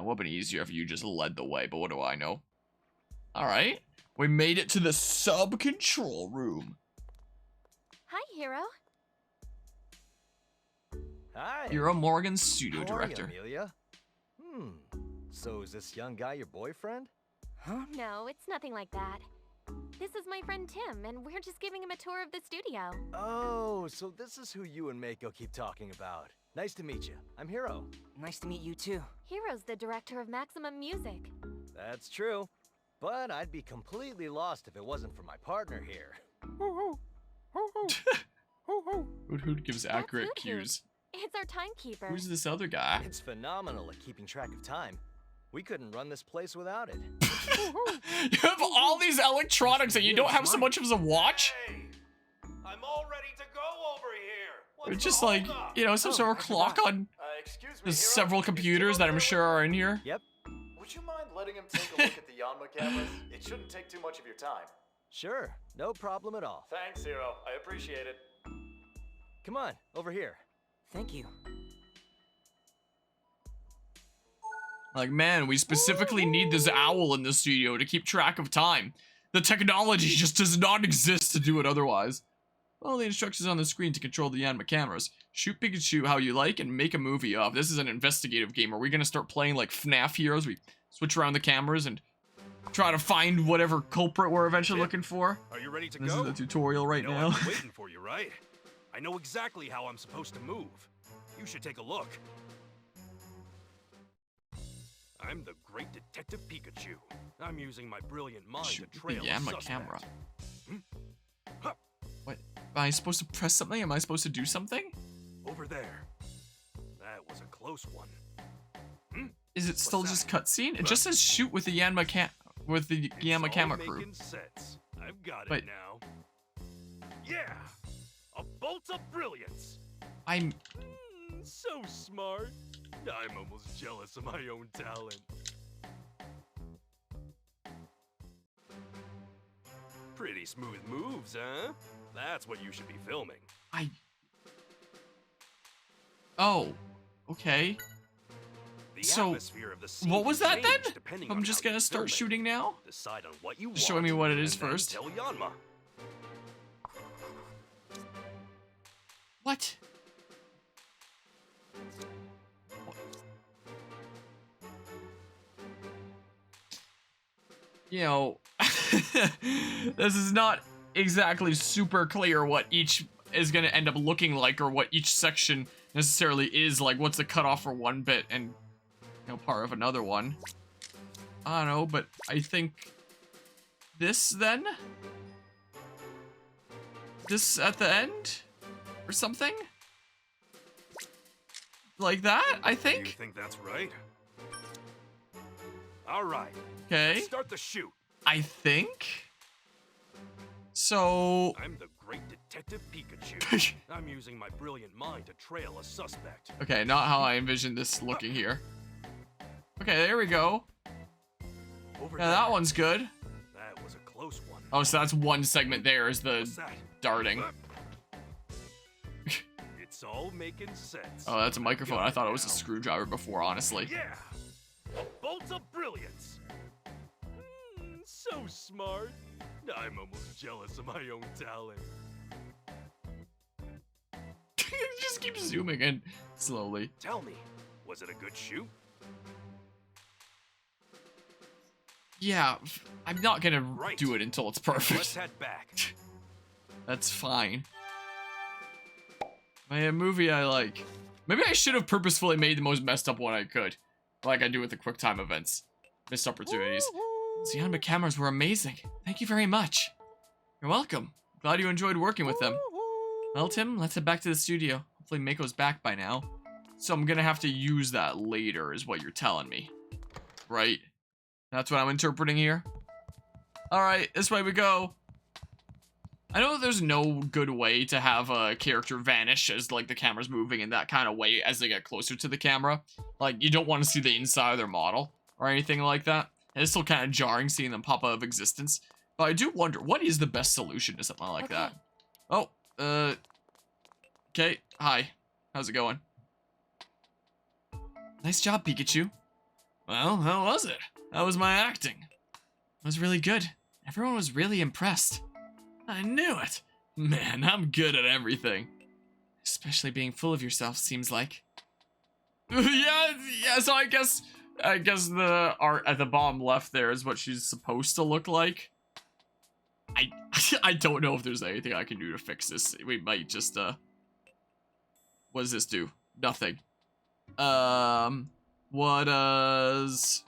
would have been easier if you just led the way, but what do I know? Alright. We made it to the sub-control room. Hi, Hero. Hi. You're a Morgan studio How director. are you, Amelia? So is this young guy your boyfriend? Huh? No, it's nothing like that. This is my friend Tim, and we're just giving him a tour of the studio. Oh, so this is who you and Mako keep talking about. Nice to meet you. I'm Hero. Nice to meet you too. Hero's the director of Maximum Music. That's true. But I'd be completely lost if it wasn't for my partner here. Hoot gives accurate Hoot Hoot. cues. It's our timekeeper. Who's this other guy? It's phenomenal at keeping track of time. We couldn't run this place without it. You have all these electronics and you don't have so much as a watch? Hey, I'm all ready to go over here. It's just like, you know, some sort of clock on Excuse me, there's Hero, several is Tim computers that I'm over sure are in here. Yep. Would you mind letting him take a look at the Yanma cameras? It shouldn't take too much of your time. Sure. No problem at all. Thanks, Hero. I appreciate it. Come on, over here. Thank you. Like, man, we specifically need this owl in the studio to keep track of time. The technology just does not exist to do it otherwise. Follow the instructions on the screen to control the Yanma cameras. Shoot Pikachu how you like and make a movie of. This is an investigative game. Are we gonna start playing like FNAF Heroes? We switch around the cameras and try to find whatever culprit we're eventually looking for. Are you ready to This go? is the tutorial right I know now. I've been waiting for you, right? I know exactly how I'm supposed to move. You should take a look. I'm the great detective Pikachu. I'm using my brilliant mind Shoot to the trail a Yanma suspect. camera. Huh, What? Am I supposed to press something? Am I supposed to do something? over there. That was a close one. Is it still that? just cutscene? It just says shoot with the Yanma Yanma camera It's all crew. making sense. I've got But- it now. Yeah! A bolt of brilliance! I'm So smart. I'm almost jealous of my own talent. Pretty smooth moves, huh? That's what you should be filming. Oh, okay. The So, atmosphere of the scene what was can that then? change depending I'm on just how you gonna start film it. shooting now? Decide on what you Just want. showing me what it is and then first. Tell Yanma. What? You know, this is not exactly super clear what each is going to end up looking like or what each section necessarily is. Like, what's the cutoff for one bit and, you know, part of another one. I don't know, but I think this then? This at the end? Or something? Like that, I You think? think that's right? All right. Okay, Let's start the shoot. I think. So, I'm the great detective Pikachu. I'm using my brilliant mind to trail a suspect. okay, not how I envisioned this looking here. Okay, there we go. Over Yeah, there. that one's good. That was a close one. Oh, so that's one segment there is the What's that? darting. It's all making sense. Oh, that's a microphone. I thought it was a screwdriver before, honestly. Yeah! A bolt of brilliance! So smart. I'm almost jealous of my own talent. Just keep zooming in slowly. Tell me, was it a good shoot? Yeah, I'm not gonna Right. do it until it's Let's perfect. head back. That's fine. My movie I like. Maybe I should have purposefully made the most messed up one I could. Like I do with the QuickTime events. Missed opportunities. The Yanma cameras were amazing. Thank you very much. You're welcome. Glad you enjoyed working with them. Well, Tim, let's head back to the studio. Hopefully Mako's back by now. So I'm gonna have to use that later, is what you're telling me. Right? That's what I'm interpreting here? Alright, this way we go. I know there's no good way to have a character vanish as, like, the camera's moving in that kind of way as they get closer to the camera. Like, you don't want to see the inside of their model or anything like that. And it's still kind of jarring seeing them pop out of existence. But I do wonder, what is the best solution to something like that? Oh, okay, hi. How's it going? Nice job, Pikachu. Well, how was it? How was my acting? It was really good. Everyone was really impressed. I knew it. Man, I'm good at everything. Especially being full of yourself, seems like. yeah, so I guess the art at the bottom left there is what she's supposed to look like. I don't know if there's anything I can do to fix this. We might just, what does this do? Nothing. What does...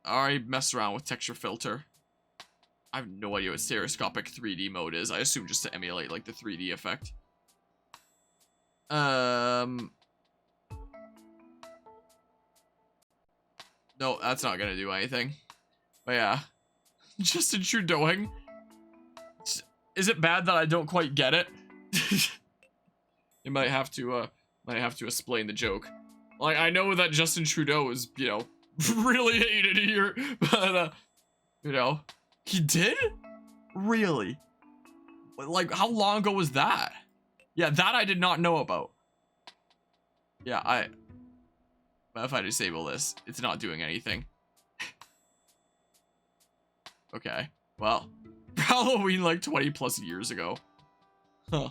I already messed around with texture filter. I have no idea what stereoscopic 3D mode is. I assume just to emulate, like, the 3D effect. No, that's not gonna do anything. But yeah. Justin Trudeauing. Is it bad that I don't quite get it? You might have to explain the joke. Like, I know that Justin Trudeau is, you know, really hated here, but, you know, he did? Really? Like, how long ago was that? Yeah, that I did not know about. Yeah, if I disable this, it's not doing anything. Okay, well, Halloween like 20 plus years ago. Huh.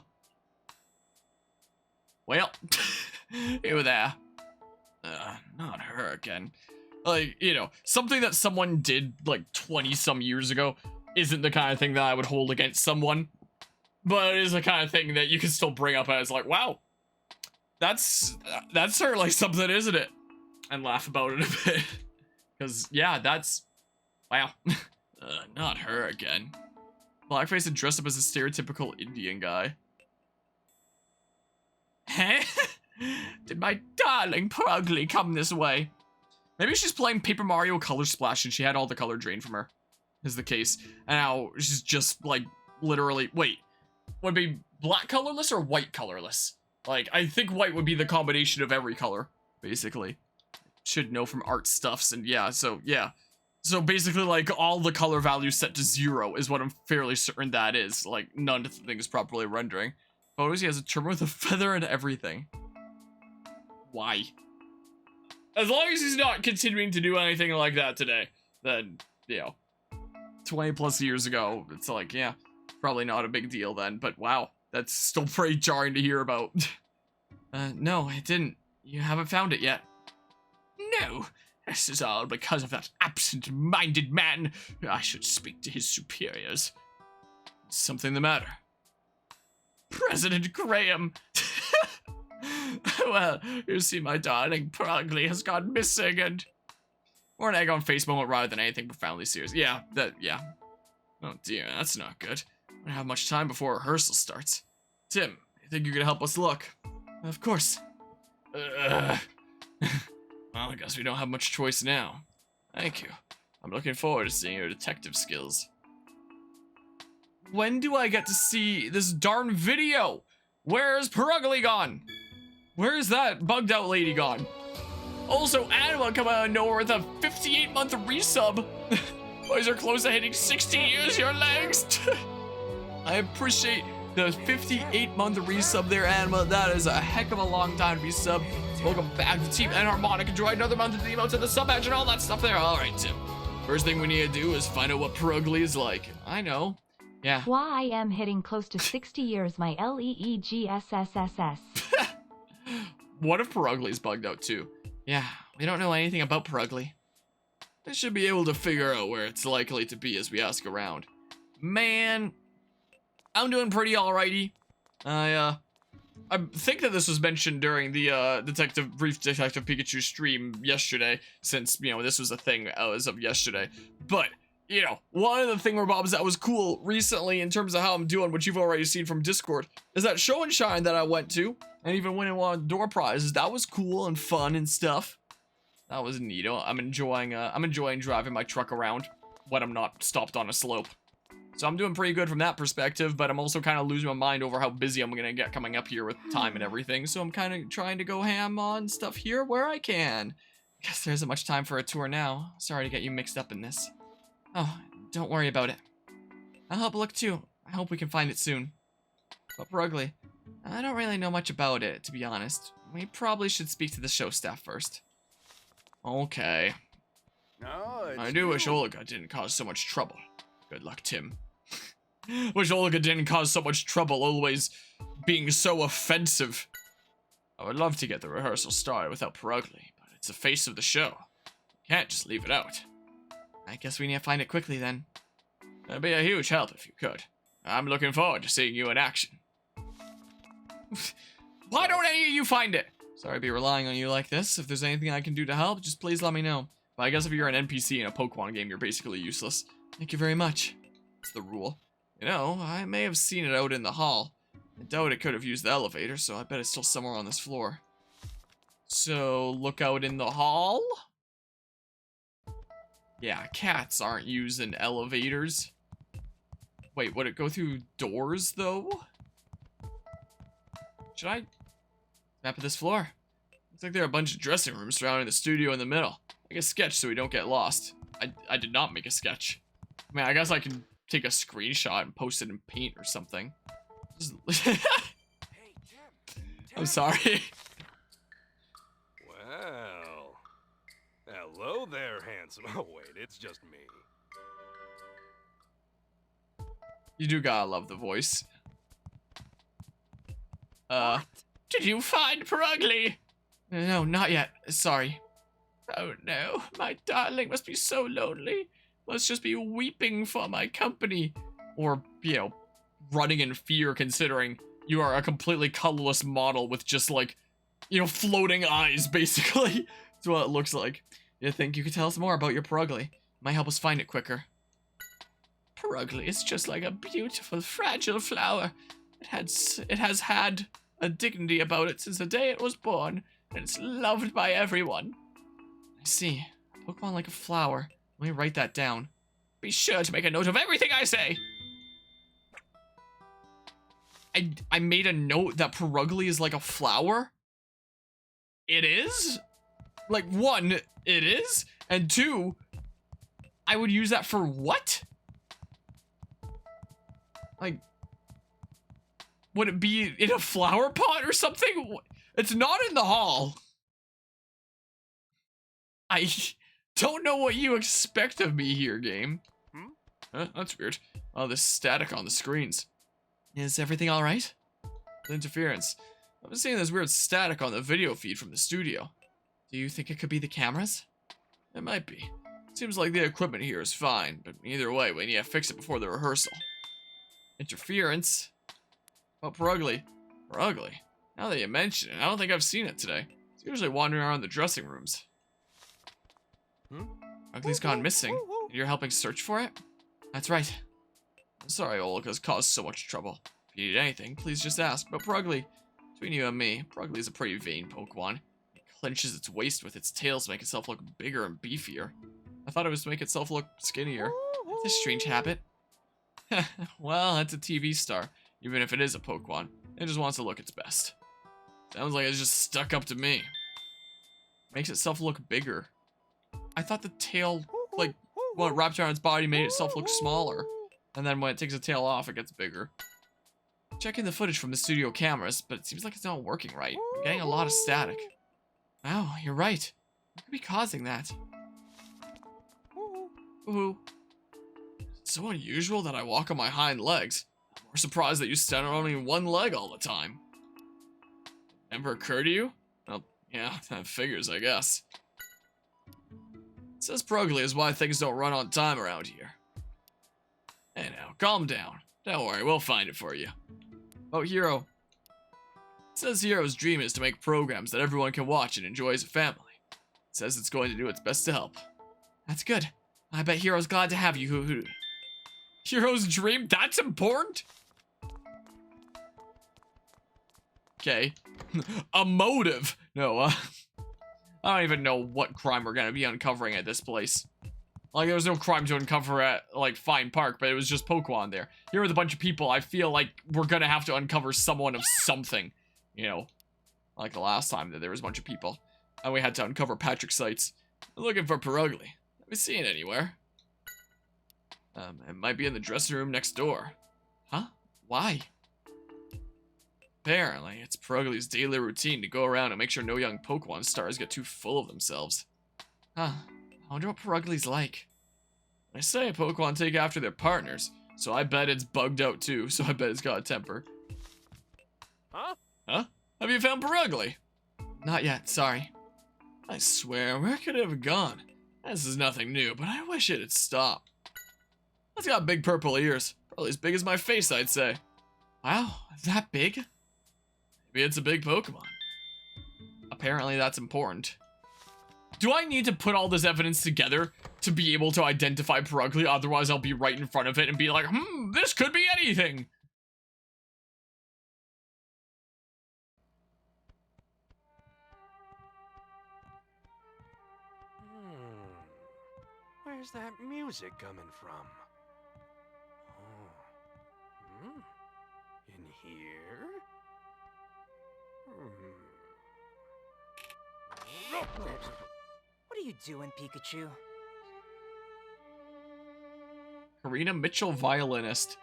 Well, you there. Not her again. Like, you know, something that someone did like 20 some years ago isn't the kind of thing that I would hold against someone. But it is the kind of thing that you can still bring up as like, wow, that's certainly something, isn't it? And laugh about it a bit. Because, yeah, that's, wow. Not her again. Blackface and dressed up as a stereotypical Indian guy. Huh? Did my darling Pugly come this way? Maybe she's playing Paper Mario Color Splash and she had all the color drained from her. Is the case. And now she's just, like, literally, wait. Would it be black colorless or white colorless? Like, I think white would be the combination of every color, basically. Should know from art stuffs, and yeah, so, yeah. So basically, like, all the color values set to 0 is what I'm fairly certain that is. Like, none of the thing is properly rendering. Photos, he has a turban with a feather and everything. Why? As long as he's not continuing to do anything like that today, then, you know, 20 plus years ago, it's like, yeah. Probably not a big deal then, but wow, that's still pretty jarring to hear about. No, I didn't. You haven't found it yet. No, this is all because of that absent-minded man. I should speak to his superiors. Is something the matter? President Graham! Well, you see my darling Pugly has gone missing and... Or an egg on face moment rather than anything profoundly serious. Yeah, Oh dear, that's not good. I don't have much time before rehearsal starts. Tim, you think you're gonna help us look? Of course. Well, I guess we don't have much choice now. Thank you. I'm looking forward to seeing your detective skills. When do I get to see this darn video? Where's Pugly gone? Where's that bugged out lady gone? Also, Anima come out of nowhere with a 58-month resub. Boys are close to hitting 60 years, your legs. I appreciate the 58-month resub there, Anima. That is a heck of a long time to be subbed. Welcome back to Team Enharmonic. Enjoy another month of the emotes and the sub badge and all that stuff there. All right, Tim. First thing we need to do is find out what Pugly is like. I know. Yeah. Why I am hitting close to 60 years, my LEEGSSSS. What if Pugly's bugged out too? Yeah, we don't know anything about Pugly. I should be able to figure out where it's likely to be as we ask around. Man, I'm doing pretty alrighty. I think that this was mentioned during the Brief Detective Pikachu stream yesterday, since, you know, this was a thing as of yesterday. But, you know, one of the thingamabobs that was cool recently in terms of how I'm doing, which you've already seen from Discord, is that show and shine that I went to, and even winning one of the door prizes. That was cool and fun and stuff. That was neat. I'm enjoying driving my truck around when I'm not stopped on a slope. So I'm doing pretty good from that perspective, but I'm also kind of losing my mind over how busy I'm gonna get coming up here with time and everything. So I'm kind of trying to go ham on stuff here where I can. Guess there isn't much time for a tour now. Sorry to get you mixed up in this. Oh, don't worry about it. I'll help look too. I hope we can find it soon. But Pugly, I don't really know much about it, to be honest. We probably should speak to the show staff first. Okay. No, it's I do wish you. Olga didn't cause so much trouble. Good luck, Tim. Wish Olga didn't cause so much trouble, always being so offensive. I would love to get the rehearsal started without Perugly, but it's the face of the show. Can't just leave it out. I guess we need to find it quickly then. That'd be a huge help if you could. I'm looking forward to seeing you in action. Why don't any of you find it? Sorry to be relying on you like this. If there's anything I can do to help, just please let me know. But I guess if you're an NPC in a Pokemon game, you're basically useless. Thank you very much. It's the rule. You know, I may have seen it out in the hall. I doubt it could have used the elevator, so I bet it's still somewhere on this floor. So, look out in the hall? Yeah, cats aren't using elevators. Wait, would it go through doors, though? Should I map of this floor? Looks like there are a bunch of dressing rooms surrounding the studio in the middle. Make a sketch so we don't get lost. I did not make a sketch. I mean, I guess I can take a screenshot and post it in Paint or something. Hey, Tim. I'm sorry. Well. Hello there, handsome. Oh, wait, it's just me. You do gotta love the voice. Did you find Perugly? No, not yet. Sorry. Oh no, my darling must be so lonely. Must just be weeping for my company. Or, you know, running in fear considering you are a completely colorless model with just like, you know, floating eyes, basically. That's what it looks like. You think you could tell us more about your Perugly? Might help us find it quicker. Perugly is just like a beautiful, fragile flower. It has had a dignity about it since the day it was born, and it's loved by everyone. I see. Pokemon like a flower. Let me write that down. Be sure to make a note of everything I say. I made a note that Perugly is like a flower. It is? Like, one, it is, and two, I would use that for what? Like, would it be in a flower pot or something? It's not in the hall. I don't know what you expect of me here, game. That's weird. Oh, this static on the screens. Is everything alright? Interference. I've been seeing this weird static on the video feed from the studio. Do you think it could be the cameras? It might be. Seems like the equipment here is fine, but either way, we need to fix it before the rehearsal. Interference? Oh, Perugly. Perugly? Now that you mention it, I don't think I've seen it today. It's usually wandering around the dressing rooms. Perugly's gone missing, and you're helping search for it? That's right. I'm sorry Olga's caused so much trouble. If you need anything, please just ask. But Perugly, between you and me, Perugly's a pretty vain Pokemon. It clenches its waist with its tail to make itself look bigger and beefier. I thought it was to make itself look skinnier. That's a strange habit. Well, that's a TV star. Even if it is a Pokemon, it just wants to look its best. Sounds like it's just stuck up to me. Makes itself look bigger. I thought the tail, like, when it wrapped around its body made itself look smaller. And then when it takes the tail off, it gets bigger. Checking the footage from the studio cameras, but it seems like it's not working right. I'm getting a lot of static. Wow, you're right. What could be causing that? Ooh. It's so unusual that I walk on my hind legs. I'm more surprised that you stand on only one leg all the time. Never occurred to you? Well, yeah, that figures, I guess. It says Perugly is why things don't run on time around here. Hey now, calm down. Don't worry, we'll find it for you. Oh, Hero. It says Hero's dream is to make programs that everyone can watch and enjoy as a family. It says it's going to do its best to help. That's good. I bet Hero's glad to have you. Hero's dream? That's important? Okay. A motive. No, I don't even know what crime we're gonna be uncovering at this place. Like, there was no crime to uncover at, like, Fine Park, but it was just Pokemon there. Here with a bunch of people, I feel like we're gonna have to uncover someone of something. You know, like the last time that there was a bunch of people. And we had to uncover Patrick's sites. I'm looking for Perugly. Haven't seen it anywhere. It might be in the dressing room next door. Huh? Why? Apparently, it's Perugly's daily routine to go around and make sure no young Pokemon stars get too full of themselves. Huh. I wonder what Purugli's like. I say Pokemon take after their partners, so I bet it's bugged out too, so I bet it's got a temper. Huh? Huh? Have you found Purugly? Not yet, sorry. I swear, where could it have gone? This is nothing new, but I wish it'd stop. It's got big purple ears, probably as big as my face, I'd say. Wow, that big? Maybe it's a big Pokemon. Apparently that's important. Do I need to put all this evidence together to be able to identify Purugly? Otherwise I'll be right in front of it and be like, this could be anything. Where's that music coming from? Oh. In here? What are you doing, Pikachu? Karina Mitchell, violinist.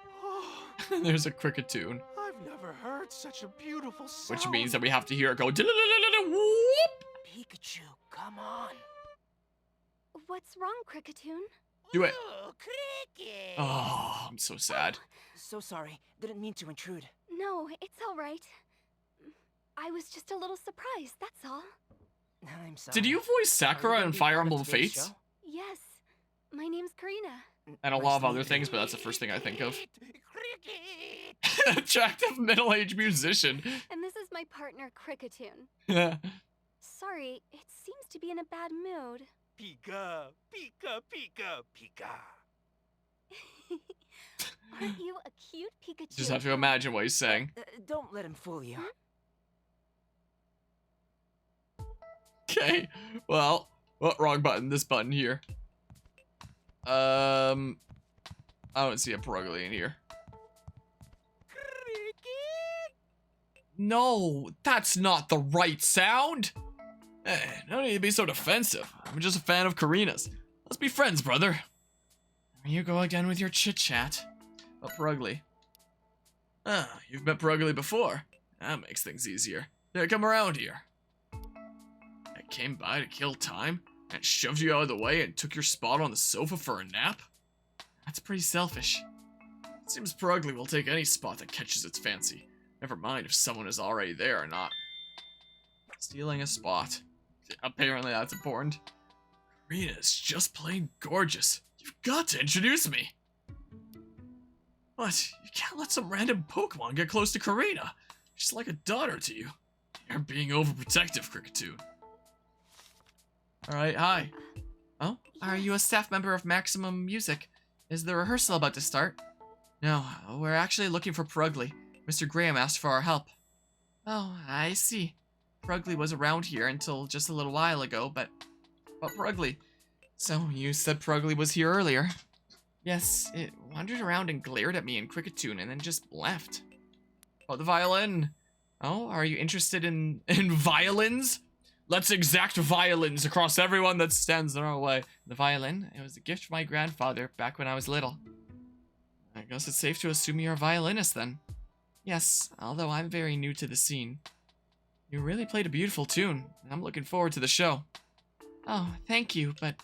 There's a Cricketune. I've never heard such a beautiful sound. Which means that we have to hear it go whoop. Pikachu, come on. What's wrong, Cricketune? Do it. Oh, Cricket! Oh, I'm so sad. So sorry. Didn't mean to intrude. No, it's all right. I was just a little surprised, that's all. I'm sorry. Did you voice Sakura in Fire Emblem Fates? Yes, my name's Karina. And a lot of other things, but that's the first thing I think of. Attractive middle-aged musician. And this is my partner, Cricketune. Yeah. Sorry, it seems to be in a bad mood. Pika, Pika, Pika, Pika. Aren't you a cute Pikachu? Just have to imagine what he's saying. Don't let him fool you. Okay. Well, wrong button. This button here. I don't see a Purugly in here. Cricket! No, that's not the right sound. Hey, no need to be so defensive. I'm just a fan of Karina's. Let's be friends, brother. Here you go again with your chit-chat. Oh, Purugly. Ah, you've met Purugly before. That makes things easier. Here, come around here. I came by to kill time and shoved you out of the way and took your spot on the sofa for a nap? That's pretty selfish. It seems Purugly will take any spot that catches its fancy. Never mind if someone is already there or not. Stealing a spot. Apparently that's important. Karina is just plain gorgeous. You've got to introduce me. What? You can't let some random Pokemon get close to Karina. She's like a daughter to you. You're being overprotective, Cricketune. Alright, hi. Oh? Are you a staff member of Maximum Music? Is the rehearsal about to start? No, we're actually looking for Purugly. Mr. Graham asked for our help. Oh, I see. Purugly was around here until just a little while ago, but Purugly. So, you said Purugly was here earlier? Yes, it wandered around and glared at me in Cricketune and then just left. Oh, the violin. Oh, are you interested in violins? Let's exact violins across everyone that stands in our way. The violin, it was a gift from my grandfather back when I was little. I guess it's safe to assume you're a violinist then. Yes, although I'm very new to the scene. You really played a beautiful tune, and I'm looking forward to the show. Oh, thank you, but...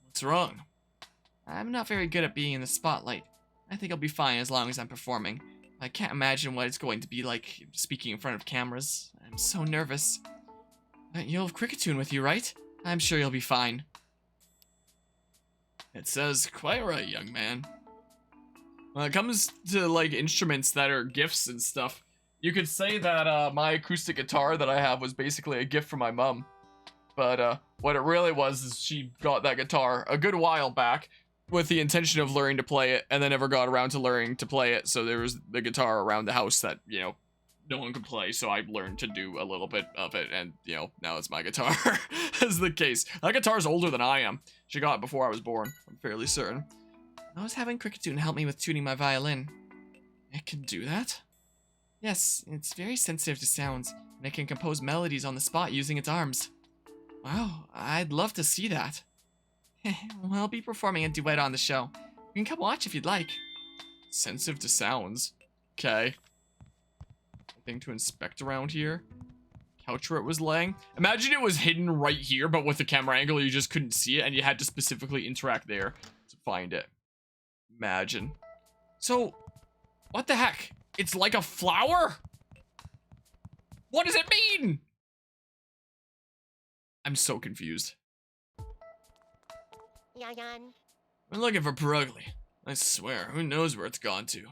What's wrong? I'm not very good at being in the spotlight. I think I'll be fine as long as I'm performing. I can't imagine what it's going to be like speaking in front of cameras. I'm so nervous. You'll have Cricketune with you, right? I'm sure you'll be fine. It says, quite right, young man. When it comes to, like, instruments that are gifts and stuff, you could say that my acoustic guitar that I have was basically a gift from my mom. But what it really was is she got that guitar a good while back with the intention of learning to play it, and then never got around to learning to play it, so there was the guitar around the house that, you know, no one could play, so I learned to do a little bit of it, and, you know, now it's my guitar, as the case. That guitar's older than I am. She got it before I was born, I'm fairly certain. I was having Cricketune help me with tuning my violin. It can do that? Yes, it's very sensitive to sounds, and it can compose melodies on the spot using its arms. Wow, I'd love to see that. Well, I'll be performing a duet on the show. You can come watch if you'd like. Sensitive to sounds. Okay. Anything to inspect around here? couch where it was laying. Imagine it was hidden right here, but with the camera angle, you just couldn't see it, and you had to specifically interact there to find it. Imagine. So, what the heck? It's like a flower? What does it mean? I'm so confused. Yayan. We're looking for Perugly. I swear, who knows where it's gone to?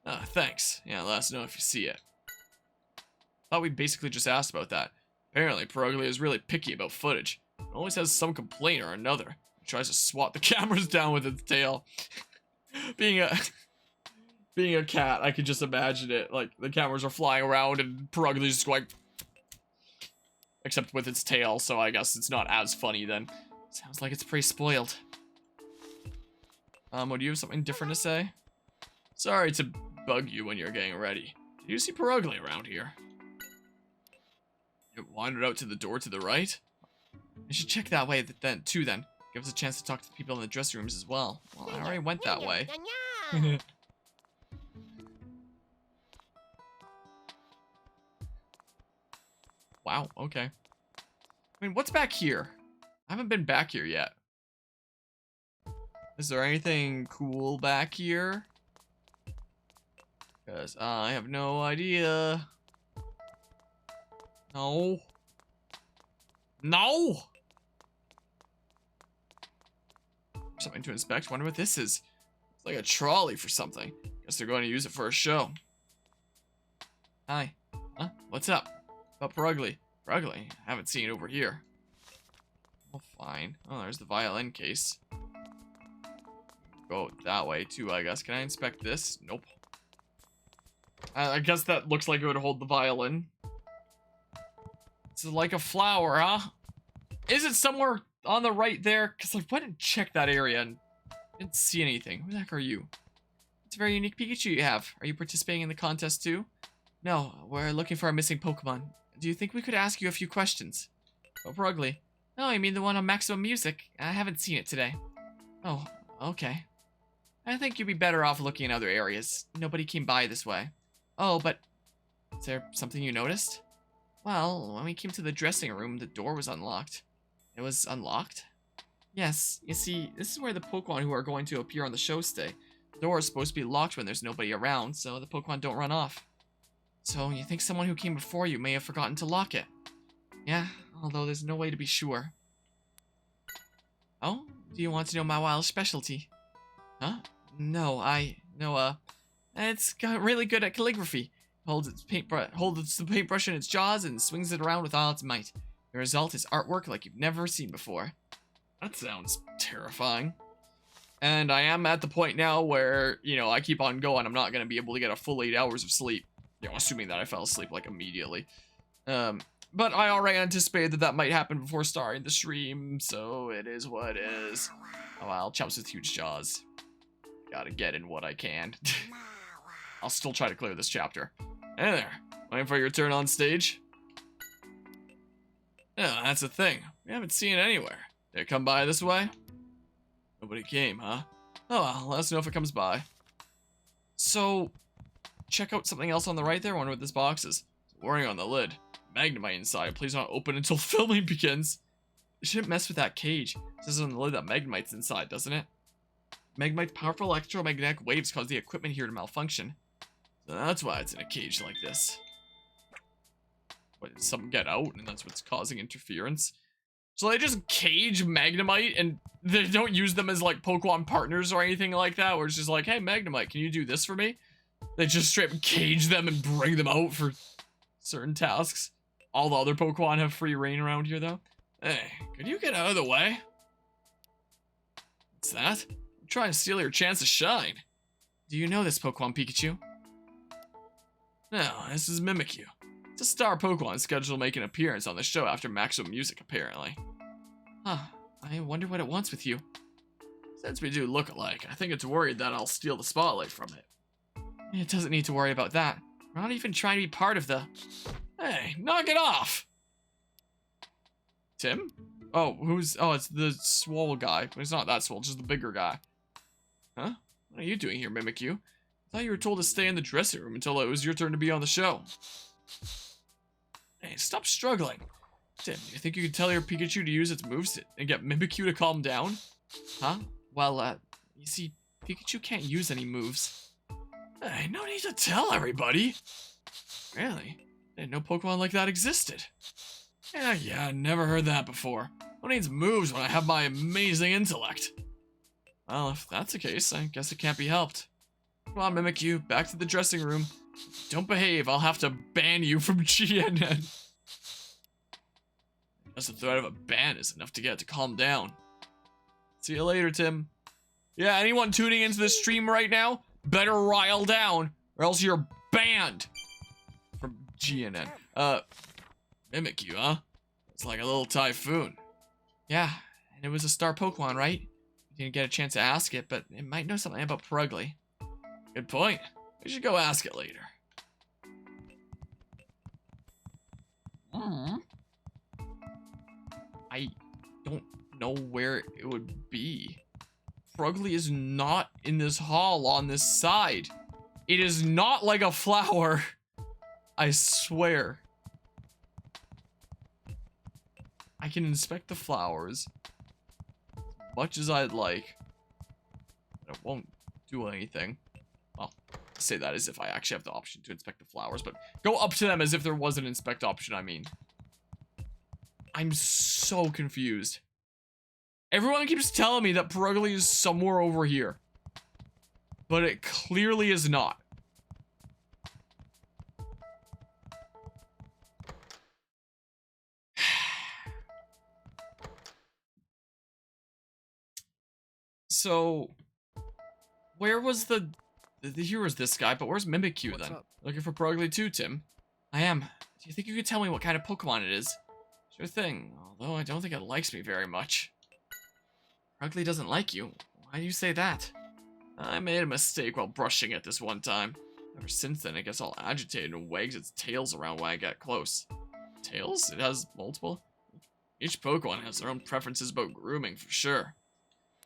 Ah, thanks. Yeah, let us know if you see it. Thought we basically just asked about that. Apparently, Perugly is really picky about footage. It always has some complaint or another. It tries to swat the cameras down with its tail. being a cat, I could just imagine it. Like, the cameras are flying around and Perugly's just going... Except with its tail, so I guess it's not as funny then. Sounds like it's pretty spoiled. Would you have something different to say? Sorry to bug you when you're getting ready. Do you see Perugly around here? It wandered out to the door to the right? You should check that way then. Give us a chance to talk to the people in the dressing rooms as well. Well, I already went that way. Wow, okay. I mean, what's back here? I haven't been back here yet. Is there anything cool back here? Because I have no idea. No. No! Something to inspect. Wonder what this is. It's like a trolley for something. Guess they're going to use it for a show. Hi. Huh? What's up? About Perugly. Perugly? I haven't seen it over here. Well, fine. Oh, there's the violin case. Go that way too, I guess. Can I inspect this? Nope. I guess that looks like it would hold the violin. It's like a flower, huh? Is it somewhere on the right there? Because I went and checked that area and didn't see anything. Who the heck are you? It's a very unique Pikachu you have. Are you participating in the contest too? No, we're looking for a missing Pokemon. Do you think we could ask you a few questions? Oh, Perugly. Oh, you mean the one on Maximum Music? I haven't seen it today. Oh, okay. I think you'd be better off looking in other areas. Nobody came by this way. Oh, but... is there something you noticed? Well, when we came to the dressing room, the door was unlocked. It was unlocked? Yes, you see, this is where the Pokemon who are going to appear on the show stay. The door is supposed to be locked when there's nobody around, so the Pokemon don't run off. So, you think someone who came before you may have forgotten to lock it? Yeah, although there's no way to be sure. Oh? Do you want to know my wild specialty? Huh? No, it's really good at calligraphy. Holds the paintbrush in its jaws and swings it around with all its might. The result is artwork like you've never seen before. That sounds terrifying. And I am at the point now where, you know, I keep on going. I'm not going to be able to get a full 8 hours of sleep. You know, assuming that I fell asleep, like, immediately. But I already anticipated that might happen before starting the stream, so it is what it is. Oh, well, Chops with huge jaws. Gotta get in what I can. I'll still try to clear this chapter. Hey there, waiting for your turn on stage? Yeah, that's the thing. We haven't seen it anywhere. Did it come by this way? Nobody came, huh? Oh well, let us know if it comes by. So, check out something else on the right there. Wonder what this box is. There's a warning on the lid. Magnemite inside. Please not open until filming begins. You shouldn't mess with that cage. It says on the lid that Magnemite's inside, doesn't it? Magnemite's powerful electromagnetic waves cause the equipment here to malfunction. So that's why it's in a cage like this. What, did something get out and that's what's causing interference? So they just cage Magnemite and they don't use them as like Pokemon partners or anything like that, where it's just like, hey Magnemite, can you do this for me? They just straight up cage them and bring them out for certain tasks. All the other Pokemon have free reign around here though. Hey, could you get out of the way? What's that? I'm trying to steal your chance to shine. Do you know this Pokemon, Pikachu? No, this is Mimikyu. It's a star Pokemon scheduled to make an appearance on the show after Maximum Music, apparently. Huh, I wonder what it wants with you. Since we do look alike, I think it's worried that I'll steal the spotlight from it. It doesn't need to worry about that. We're not even trying to be part of the... Hey, knock it off! Tim? Oh, who's... Oh, it's the swole guy. He's not that swole, just the bigger guy. Huh? What are you doing here, Mimikyu? I thought you were told to stay in the dressing room until it was your turn to be on the show. Hey, stop struggling. Tim, do you think you could tell your Pikachu to use its moves and get Mimikyu to calm down? Huh? Well, you see, Pikachu can't use any moves. Hey, no need to tell everybody. Really? I didn't know Pokemon like that existed. Yeah, never heard that before. Who needs moves when I have my amazing intellect? Well, if that's the case, I guess it can't be helped. Come on, Mimikyu, back to the dressing room. If you don't behave, I'll have to ban you from GNN. Guess the threat of a ban is enough to get it to calm down. See you later, Tim. Yeah, anyone tuning into this stream right now, better rile down, or else you're banned from GNN. Mimikyu, huh? It's like a little typhoon. Yeah, and it was a star Pokemon, right? You didn't get a chance to ask it, but it might know something about Purugly. Good point. We should go ask it later. I don't know where it would be. Purugly is not in this hall on this side. It is not like a flower. I swear. I can inspect the flowers as much as I'd like. But it won't do anything. Well, I say that as if I actually have the option to inspect the flowers, but go up to them as if there was an inspect option, I mean. I'm so confused. Everyone keeps telling me that Purugly is somewhere over here. But it clearly is not. So, where was here was this guy, but where's Mimikyu then? Looking for Purugly too, Tim. I am. Do you think you could tell me what kind of Pokemon it is? Sure thing, although I don't think it likes me very much. Purugly doesn't like you? Why do you say that? I made a mistake while brushing it this one time. Ever since then, it gets all agitated and wags its tails around when I get close. Tails? It has multiple? Each Pokemon has their own preferences about grooming, for sure.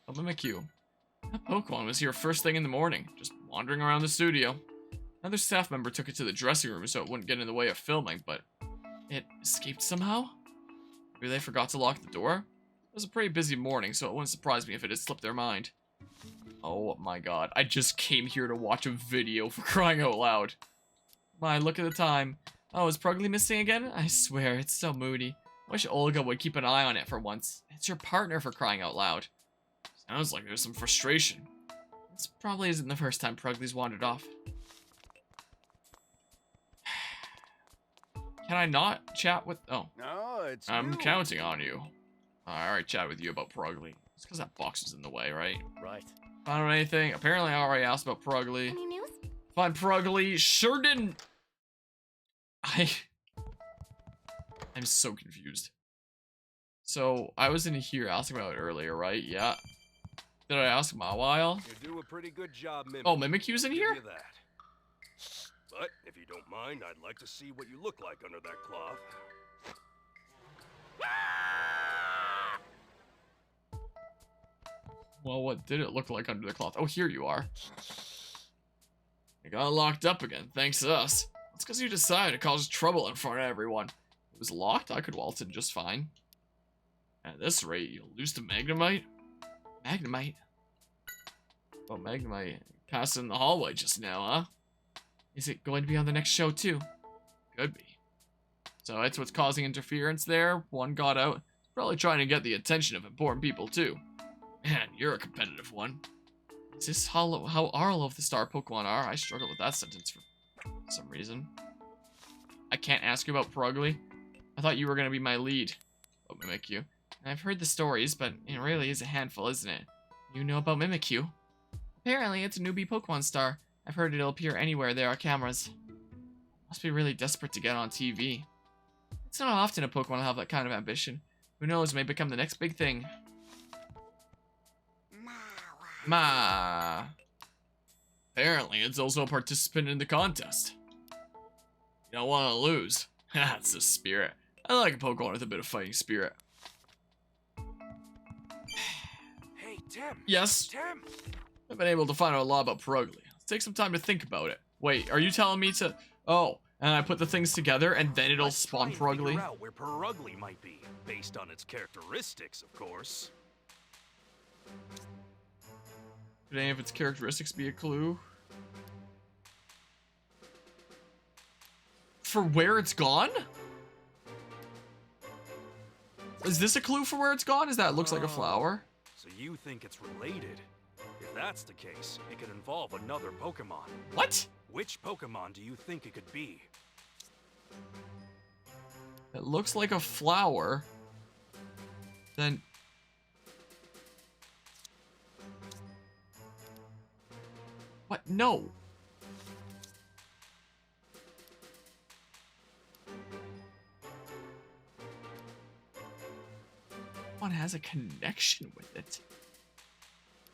Oh, Mimikyu. That Pokemon was here first thing in the morning, just wandering around the studio. Another staff member took it to the dressing room so it wouldn't get in the way of filming, but it escaped somehow? Maybe they forgot to lock the door? It was a pretty busy morning, so it wouldn't surprise me if it had slipped their mind. Oh my god, I just came here to watch a video, for crying out loud. My, look at the time. Oh, is Purugly missing again? I swear, it's so moody. Wish Olga would keep an eye on it for once. It's your partner, for crying out loud. Sounds like there's some frustration. This probably isn't the first time Purugly's wandered off. Can I not chat with... Oh. No, it's I'm you. counting on you. I already chatted with you about Purugly. It's because that box was in the way, right? Right. Found anything? Apparently I already asked about Purugly. Any news? Find Purugly. Sure didn't. I'm so confused. So, I was in here asking about it earlier, right? Yeah. Did I ask him a while? You do a pretty good job, Mimic. Oh, Mimikyu's in here? Give you that. But if you don't mind, I'd like to see what you look like under that cloth. Well, what did it look like under the cloth? Oh, here you are. You got locked up again, thanks to us. That's because you decided to cause trouble in front of everyone. It was locked, I could waltz in just fine. At this rate, you'll lose to Magnemite? Magnemite? Oh, Magnemite passed in the hallway just now, huh? Is it going to be on the next show, too? Could be. So that's what's causing interference there. One got out. Probably trying to get the attention of important people, too. Man, you're a competitive one. Is this how all of the star Pokemon are? I struggled with that sentence for some reason. I can't ask you about Purugly. I thought you were going to be my lead. Oh, Mimikyu. I've heard the stories, but it really is a handful, isn't it? You know about Mimikyu? Apparently, it's a newbie Pokemon star. I've heard it'll appear anywhere there are cameras. Must be really desperate to get on TV. It's not often a Pokemon will have that kind of ambition. Who knows, may become the next big thing. Ma. Apparently, it's also a participant in the contest. You don't want to lose. That's the spirit. I like a Pokemon with a bit of fighting spirit. Hey, Tim. Yes? Tim. I've been able to find out a lot about Purugly. Let's take some time to think about it. Wait, are you telling me to... Oh, and I put the things together, and then it'll Let's try spawn and figure Perugly. out where Perugly might be, based on its characteristics, of course. Could any of its characteristics be a clue? For where it's gone? Is this a clue for where it's gone? Is that it looks like a flower? So you think it's related? If that's the case, it could involve another Pokémon. What? Which Pokémon do you think it could be? It looks like a flower. Then... What? No. One has a connection with it.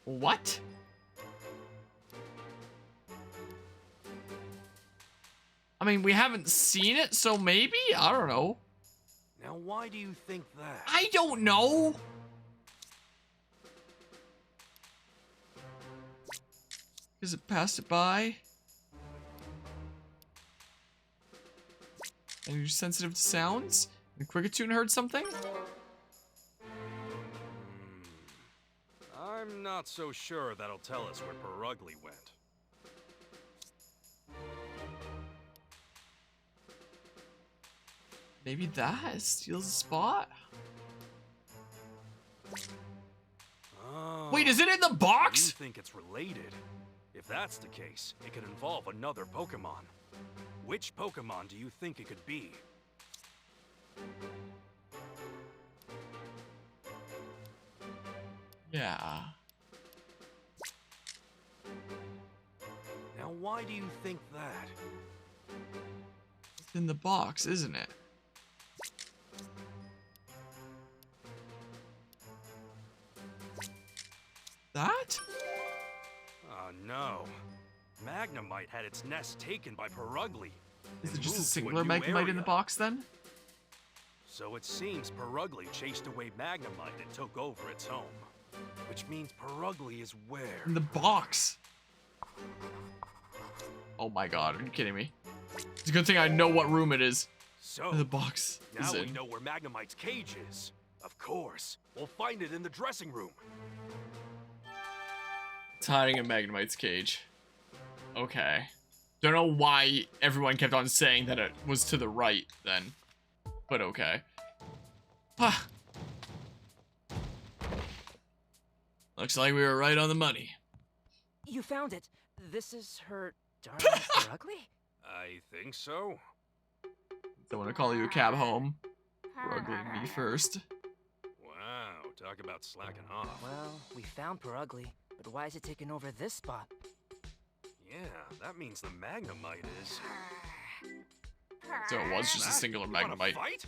What? I mean, we haven't seen it, so maybe? I don't know. Now, why do you think that? I don't know. Because it passed it by. And you're sensitive to sounds? And Quickatune heard something? I'm not so sure that'll tell us where Perugly went. Maybe that steals a spot? Oh, Wait, is it in the you box? think it's related? If that's the case, it could involve another Pokémon. Which Pokémon do you think it could be? Yeah. Now, why do you think that? It's in the box, isn't it? That? Oh no. Magnemite had its nest taken by Perugly. Is and it just a moved to singular new Magnemite in the area. box then? So it seems Perugly chased away Magnemite and took over its home. Which means Perugly is where? In the box. Oh my god, are you kidding me? It's a good thing I know what room it is. So, The box now is we in. know where Magnemite's cage is. Of course. We'll find it in the dressing room. It's hiding in Magnemite's cage. Okay. Don't know why everyone kept on saying that it was to the right then. But okay. Ah. Looks like we were right on the money. You found it. This is her darling Perugly? I think so. Don't want to call you a cab home. Ruggling me first. Wow, talk about slacking off. Well, we found Perugly, but why is it taking over this spot? Yeah, that means the Magnemite is... So it was just a That? singular You wanna Magnemite. fight?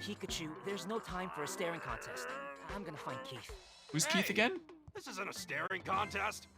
Pikachu, there's no time for a staring contest. I'm gonna find Keith. Who's Keith Hey. again? This isn't a staring contest.